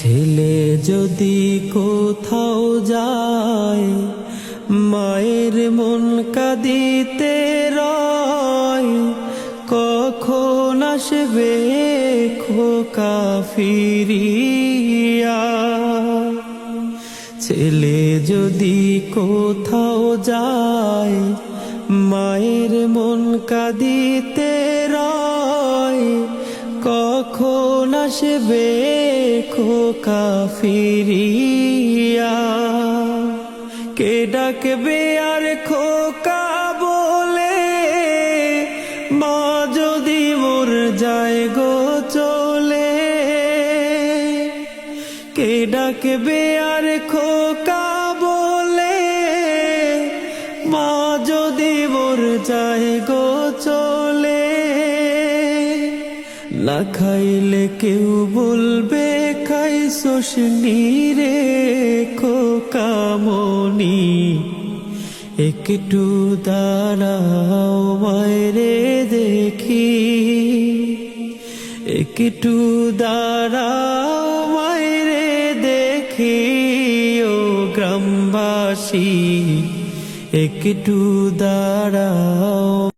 ছেলে যদি কোথাও যায়, মায়ের মন কাঁদিতে রয়। কখন আসবে খোকা ফিরিয়া? ছেলে যদি কোথাও যায়, মায়ের মন কাঁদিতে রয়। কখন আসবে খোকা ফিরিয়া? কে ডাকবে আর খোকা বলে, মা যদি মোর যায় গো চলে? কে ডাকবে আর খোকা বলে, মা যদি মোর যায় গো চলে? না খাইলে কেউ বলবে খাইছস রে খোকা মনি। একটু দাঁড়াও মায়েরে দেখি, একটু দাঁড়াও মায়েরে দেখি। ও গ্রামবাসী একটু দাঁড়াও।